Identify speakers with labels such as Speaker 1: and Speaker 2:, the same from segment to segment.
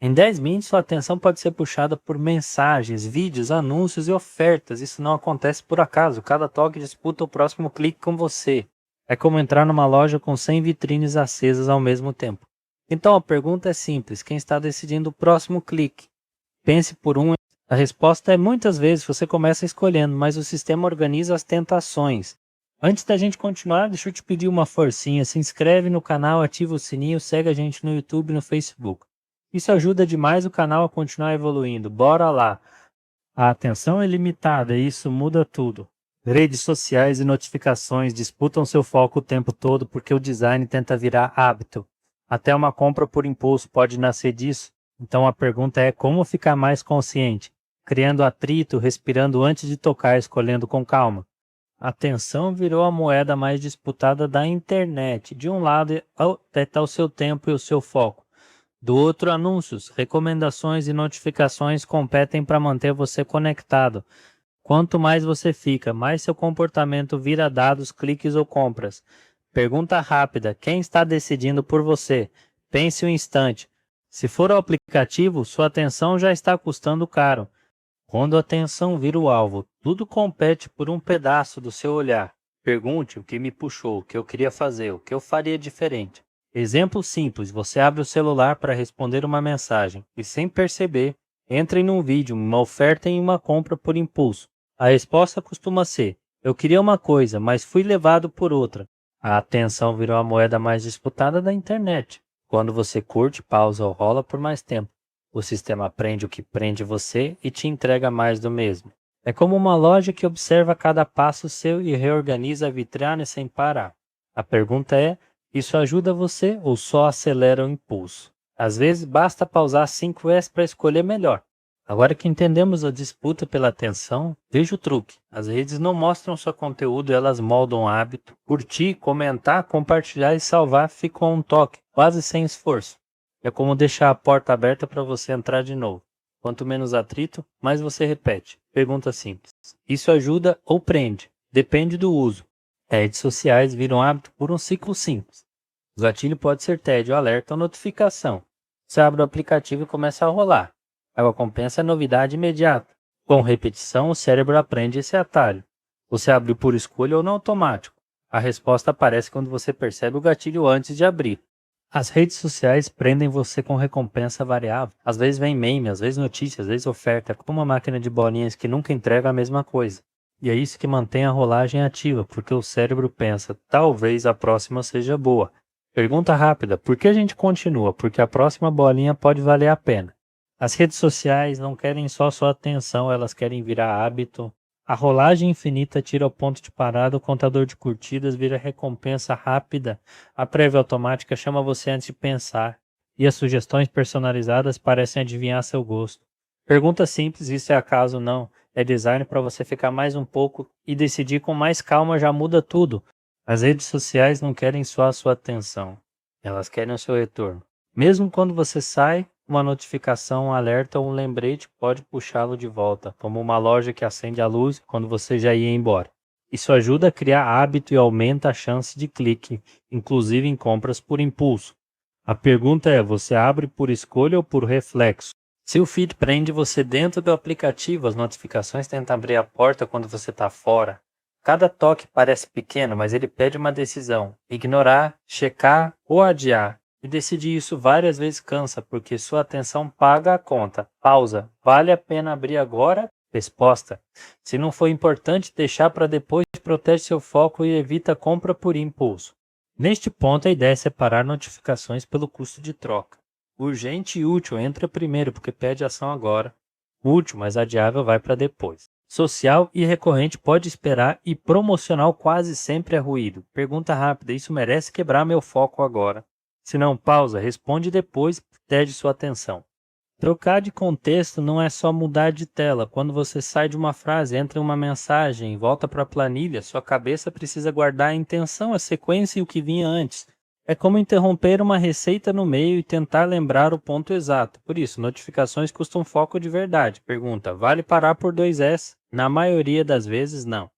Speaker 1: Em 10 minutos, sua atenção pode ser puxada por mensagens, vídeos, anúncios e ofertas. Isso não acontece por acaso. Cada toque disputa o próximo clique com você. É como entrar numa loja com 100 vitrines acesas ao mesmo tempo. Então a pergunta é simples: quem está decidindo o próximo clique? Pense por um. A resposta é muitas vezes você começa escolhendo, mas o sistema organiza as tentações. Antes da gente continuar, deixa eu te pedir uma forcinha. Se inscreve no canal, ativa o sininho, segue a gente no YouTube e no Facebook. Isso ajuda demais o canal a continuar evoluindo. Bora lá! A atenção é limitada e isso muda tudo. Redes sociais e notificações disputam seu foco o tempo todo porque o design tenta virar hábito. Até uma compra por impulso pode nascer disso. Então a pergunta é como ficar mais consciente, criando atrito, respirando antes de tocar, escolhendo com calma. A atenção virou a moeda mais disputada da internet. De um lado está o seu tempo e o seu foco. Do outro, anúncios, recomendações e notificações competem para manter você conectado. Quanto mais você fica, mais seu comportamento vira dados, cliques ou compras. Pergunta rápida: quem está decidindo por você? Pense um instante. Se for o aplicativo, sua atenção já está custando caro. Quando a atenção vira o alvo, tudo compete por um pedaço do seu olhar. Pergunte o que me puxou, o que eu queria fazer, o que eu faria diferente. Exemplo simples: você abre o celular para responder uma mensagem e, sem perceber, entra em um vídeo, uma oferta e uma compra por impulso. A resposta costuma ser: eu queria uma coisa, mas fui levado por outra. A atenção virou a moeda mais disputada da internet. Quando você curte, pausa ou rola por mais tempo, o sistema aprende o que prende você e te entrega mais do mesmo. É como uma loja que observa cada passo seu e reorganiza a vitrine sem parar. A pergunta é: isso ajuda você ou só acelera o impulso? Às vezes basta pausar 5S para escolher melhor. Agora que entendemos a disputa pela atenção, veja o truque. As redes não mostram só conteúdo, elas moldam o hábito. Curtir, comentar, compartilhar e salvar ficam a um toque, quase sem esforço. É como deixar a porta aberta para você entrar de novo. Quanto menos atrito, mais você repete. Pergunta simples: isso ajuda ou prende? Depende do uso. Redes sociais viram hábito por um ciclo simples. O gatilho pode ser tédio, alerta ou notificação. Você abre o aplicativo e começa a rolar. A recompensa é novidade imediata. Com repetição, o cérebro aprende esse atalho. Você abriu por escolha ou no automático. A resposta aparece quando você percebe o gatilho antes de abrir. As redes sociais prendem você com recompensa variável. Às vezes vem meme, às vezes notícia, às vezes oferta. É como uma máquina de bolinhas que nunca entrega a mesma coisa. E é isso que mantém a rolagem ativa, porque o cérebro pensa: talvez a próxima seja boa. Pergunta rápida: por que a gente continua? Porque a próxima bolinha pode valer a pena. As redes sociais não querem só sua atenção, elas querem virar hábito. A rolagem infinita tira o ponto de parada, o contador de curtidas vira recompensa rápida, a prévia automática chama você antes de pensar, e as sugestões personalizadas parecem adivinhar seu gosto. Pergunta simples: isso é acaso? Não. É design para você ficar mais um pouco e decidir com mais calma já muda tudo. As redes sociais não querem só a sua atenção, elas querem o seu retorno. Mesmo quando você sai, uma notificação, um alerta ou um lembrete pode puxá-lo de volta, como uma loja que acende a luz quando você já ia embora. Isso ajuda a criar hábito e aumenta a chance de clique, inclusive em compras por impulso. A pergunta é: você abre por escolha ou por reflexo? Se o feed prende você dentro do aplicativo, as notificações tentam abrir a porta quando você está fora. Cada toque parece pequeno, mas ele pede uma decisão: ignorar, checar ou adiar. E decidir isso várias vezes cansa, porque sua atenção paga a conta. Pausa: vale a pena abrir agora? Resposta: se não for importante, deixar para depois protege seu foco e evita a compra por impulso. Neste ponto, a ideia é separar notificações pelo custo de troca. Urgente e útil entra primeiro, porque pede ação agora. Útil, mas adiável, vai para depois. Social e recorrente pode esperar e promocional quase sempre é ruído. Pergunta rápida: isso merece quebrar meu foco agora? Se não, pausa, responde depois, pede sua atenção. Trocar de contexto não é só mudar de tela. Quando você sai de uma frase, entra uma mensagem, volta para a planilha, sua cabeça precisa guardar a intenção, a sequência e o que vinha antes. É como interromper uma receita no meio e tentar lembrar o ponto exato. Por isso, notificações custam foco de verdade. Pergunta: vale parar por 2S? Na maioria das vezes, não.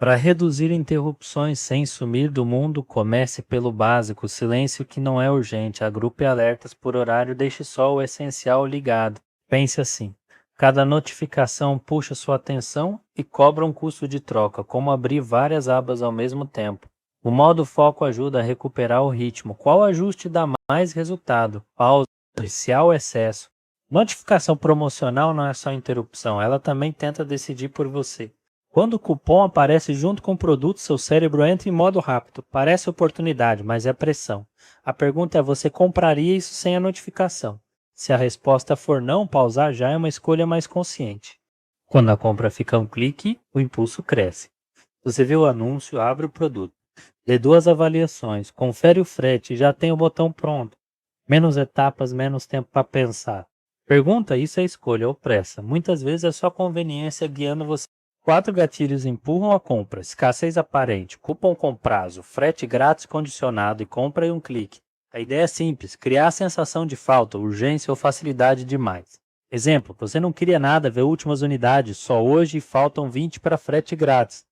Speaker 1: Para reduzir interrupções sem sumir do mundo, comece pelo básico, silêncio que não é urgente, agrupe alertas por horário, deixe só o essencial ligado. Pense assim: cada notificação puxa sua atenção e cobra um custo de troca, como abrir várias abas ao mesmo tempo. O modo foco ajuda a recuperar o ritmo. Qual ajuste dá mais resultado? Pausa, policiar o excesso. Notificação promocional não é só interrupção, ela também tenta decidir por você. Quando o cupom aparece junto com o produto, seu cérebro entra em modo rápido. Parece oportunidade, mas é pressão. A pergunta é: você compraria isso sem a notificação? Se a resposta for não, pausar já é uma escolha mais consciente. Quando a compra fica um clique, o impulso cresce. Você vê o anúncio, abre o produto, lê duas avaliações, confere o frete e já tem o botão pronto. Menos etapas, menos tempo para pensar. Pergunta: isso é escolha ou pressa? Muitas vezes é só conveniência guiando você. 4 gatilhos empurram a compra: escassez aparente, cupom com prazo, frete grátis condicionado e compra em um clique. A ideia é simples: criar a sensação de falta, urgência ou facilidade demais. Exemplo: você não queria nada, vê últimas unidades, só hoje e faltam 20 para frete grátis.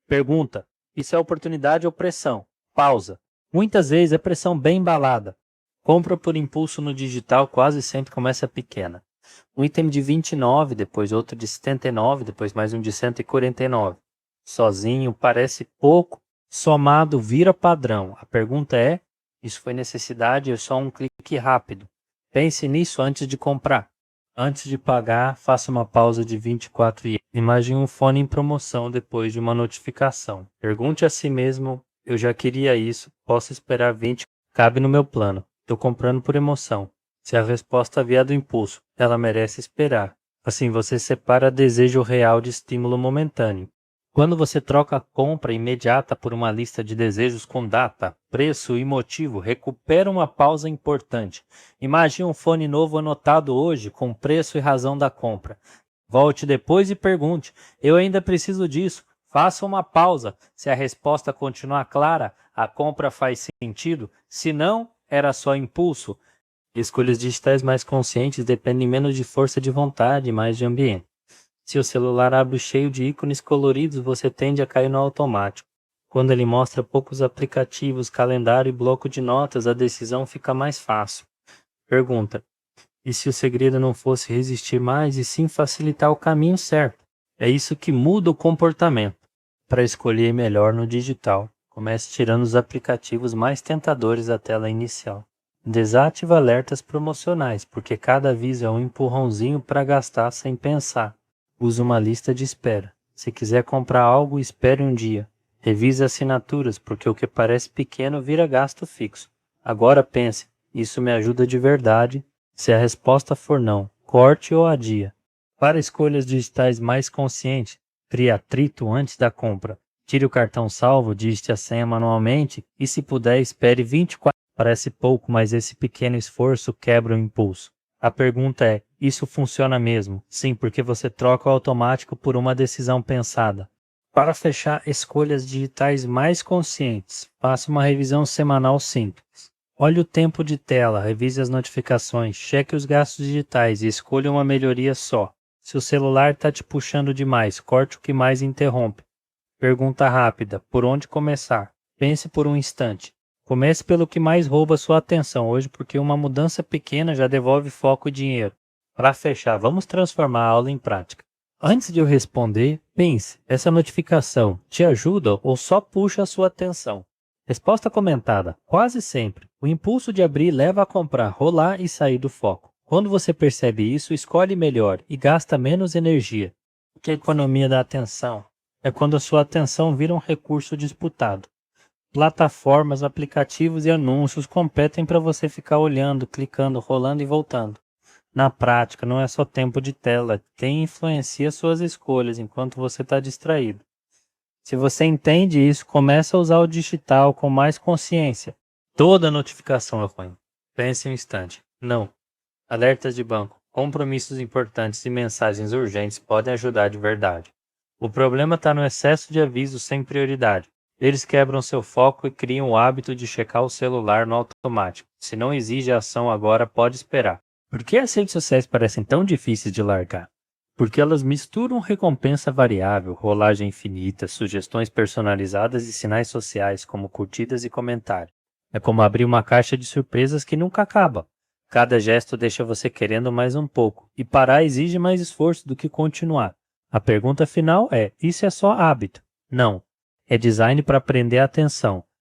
Speaker 1: Pergunta: isso é oportunidade ou pressão? Pausa. Muitas vezes é pressão bem embalada. Compra por impulso no digital quase sempre começa pequena. Um item de 29, depois outro de 79, depois mais um de 149. Sozinho parece pouco, somado vira padrão. A pergunta é: isso foi necessidade ou só um clique rápido? Pense nisso antes de comprar. Antes de pagar, faça uma pausa de 24 ienes. Imagine um fone em promoção depois de uma notificação. Pergunte a si mesmo: eu já queria isso, posso esperar 20? Cabe no meu plano. Estou comprando por emoção. Se a resposta vier do impulso, ela merece esperar. Assim você separa desejo real de estímulo momentâneo. Quando você troca a compra imediata por uma lista de desejos com data, preço e motivo, recupera uma pausa importante. Imagine um fone novo anotado hoje com preço e razão da compra. Volte depois e pergunte: eu ainda preciso disso? Faça uma pausa. Se a resposta continuar clara, a compra faz sentido. Se não, era só impulso. Escolhas digitais mais conscientes dependem menos de força de vontade e mais de ambiente. Se o celular abre cheio de ícones coloridos, você tende a cair no automático. Quando ele mostra poucos aplicativos, calendário e bloco de notas, a decisão fica mais fácil. Pergunta: e se o segredo não fosse resistir mais e sim facilitar o caminho certo? É isso que muda o comportamento. Para escolher melhor no digital, comece tirando os aplicativos mais tentadores da tela inicial. Desative alertas promocionais, porque cada aviso é um empurrãozinho para gastar sem pensar. Use uma lista de espera. Se quiser comprar algo, espere um dia. Revise assinaturas, porque o que parece pequeno vira gasto fixo. Agora pense: isso me ajuda de verdade? Se a resposta for não, corte ou adia. Para escolhas digitais mais conscientes, crie atrito antes da compra. Tire o cartão salvo, digite a senha manualmente e, se puder, espere 24. Parece pouco, mas esse pequeno esforço quebra o impulso. A pergunta é: isso funciona mesmo? Sim, porque você troca o automático por uma decisão pensada. Para fechar escolhas digitais mais conscientes, faça uma revisão semanal simples. Olhe o tempo de tela, revise as notificações, cheque os gastos digitais e escolha uma melhoria só. Se o celular está te puxando demais, corte o que mais interrompe. Pergunta rápida: por onde começar? Pense por um instante. Comece pelo que mais rouba sua atenção hoje, porque uma mudança pequena já devolve foco e dinheiro. Para fechar, vamos transformar a aula em prática. Antes de eu responder, pense: essa notificação te ajuda ou só puxa a sua atenção? Resposta comentada: quase sempre. O impulso de abrir leva a comprar, rolar e sair do foco. Quando você percebe isso, escolhe melhor e gasta menos energia. O que é economia da atenção? É quando a sua atenção vira um recurso disputado. Plataformas, aplicativos e anúncios competem para você ficar olhando, clicando, rolando e voltando. Na prática, não é só tempo de tela, quem influencia suas escolhas enquanto você está distraído. Se você entende isso, comece a usar o digital com mais consciência. Toda notificação é ruim. Pense um instante. Não. Alertas de banco, compromissos importantes e mensagens urgentes podem ajudar de verdade. O problema está no excesso de avisos sem prioridade. Eles quebram seu foco e criam o hábito de checar o celular no automático. Se não exige ação agora, pode esperar. Por que as redes sociais parecem tão difíceis de largar? Porque elas misturam recompensa variável, rolagem infinita, sugestões personalizadas e sinais sociais como curtidas e comentários. É como abrir uma caixa de surpresas que nunca acaba. Cada gesto deixa você querendo mais um pouco, e parar exige mais esforço do que continuar. A pergunta final é: isso é só hábito? Não. É design para prender a atenção.